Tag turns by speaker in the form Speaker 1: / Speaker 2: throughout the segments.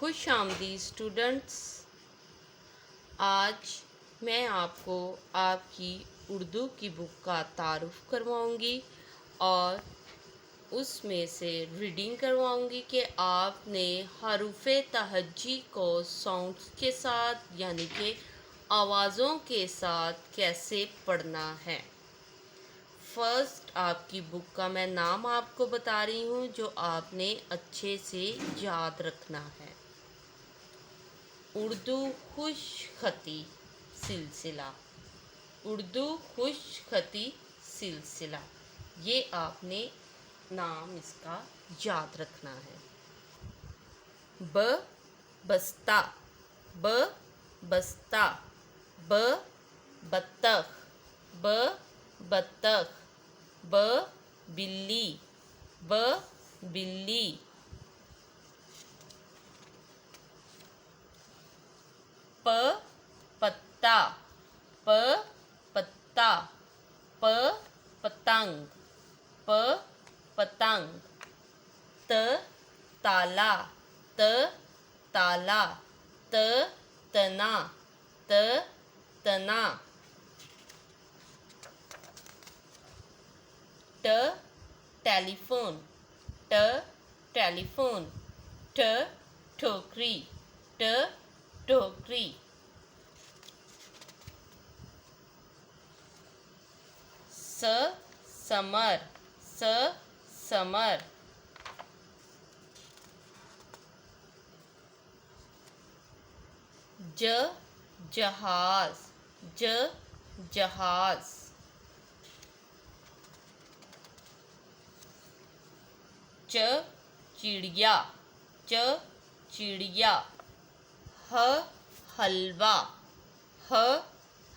Speaker 1: खुश आमदी स्टूडेंट्स। आज मैं आपको आपकी उर्दू की बुक का तारुफ करवाऊंगी और उसमें से रीडिंग करवाऊंगी कि आपने हरूफ़े तहज्जी को साउंड्स के साथ यानी कि आवाज़ों के साथ कैसे पढ़ना है। फर्स्ट आपकी बुक का मैं नाम आपको बता रही हूँ जो आपने अच्छे से याद रखना है। उर्दू खुशखती सिलसिला। उर्दू खुशखती सिलसिला, ये आपने नाम इसका याद रखना है। ब बस्ता, ब बस्ता, ब बत्तख, ब बत्तख, ब बिल्ली, ब बिल्ली, प पत्ता, प पत्ता, प पतंग, प पतंग, त ताला, त ताला, त तना, त तना, ट टेलीफोन, ट टेलीफोन, ठ ठोकरी, ट टोकरी, स समर, स समर, ज जहाज, ज जहाज, च चिड़िया, च चिड़िया, ह हलवा, ह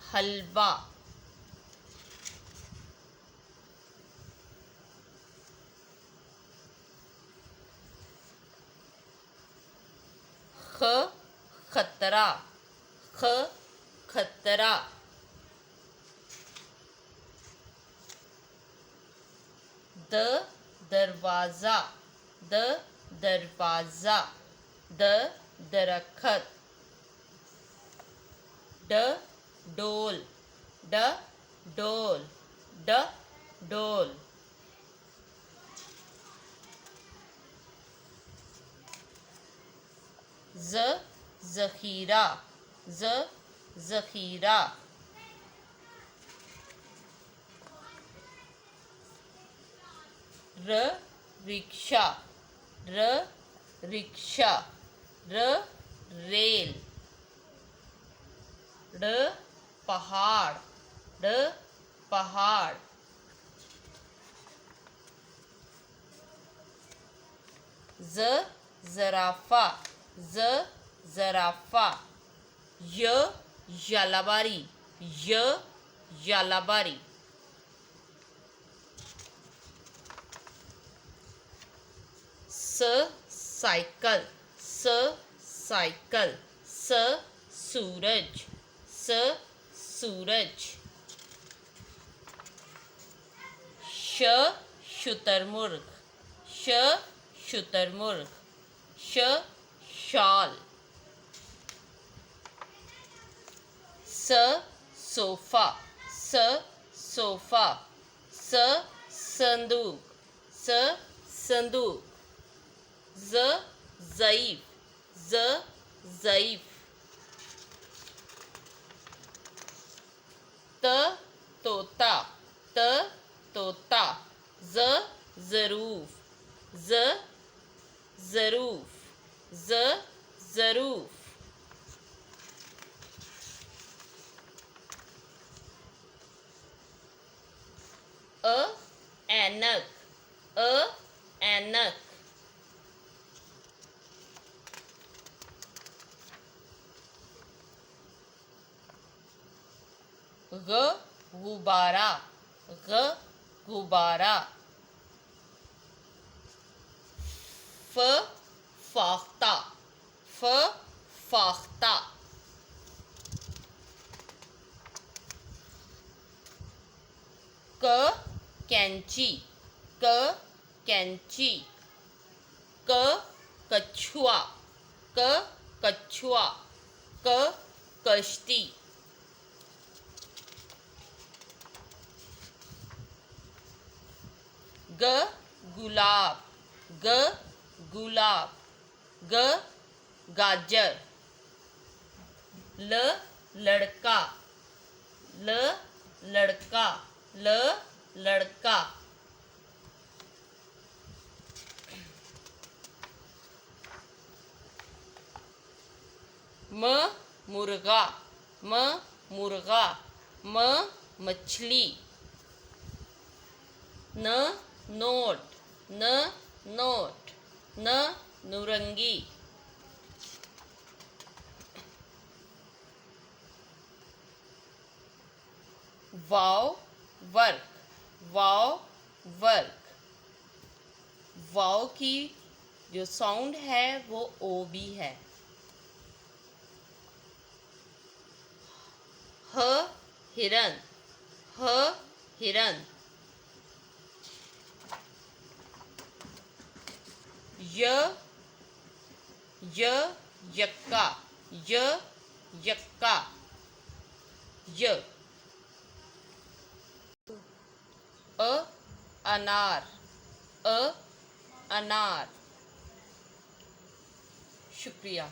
Speaker 1: हलवा, ख खतरा, ख खतरा, द दरवाज़ा, द दरवाज़ा, द दरखत, ड डोल, ड डोल, ड डोल, ज ज़ख़ीरा, ज ज़ख़ीरा, र रिक्शा, र रिक्शा, र रेल, ड पहाड़, ड पहाड़, ज ज़राफ़ा, ज ज़राफ़ा, य यालाबारी, य यालाबारी, स साइकिल, स साइकिल, स सूरज, स सूरज, श शुतुरमुर्ग, श शुतुरमुर्ग, श शाल, स सोफ़ा, स सोफ़ा, स संदूक, स संदूक, ज़ ज़ईफ़, ज़ ज़ईफ़, त तोता, त तोता, ज़ ज़रूफ़, ज़ ज़रूफ़, ज़ ज़रूफ़, अ ऐनक, अ ऐनक, ग गुब्बारा, ग गुब्बारा, फ फाख्ता, फ फाख्ता, क कैंची, क कैंची, क कछुआ, क कछुआ, क कश्ती, ग गुलाब, ग गुलाब, ग गाजर, ल लड़का, ल लड़का, ल लड़का, म मुर्गा, म मुर्गा, म मछली, न नोट, न नोट, न नुरंगी, वाव वर्क, वाव वर्क, वाव की जो साउंड है वो ओ भी है। ह हिरन, ह हिरन, य य यक्का, य यक्का, य अनार, अनार। शुक्रिया।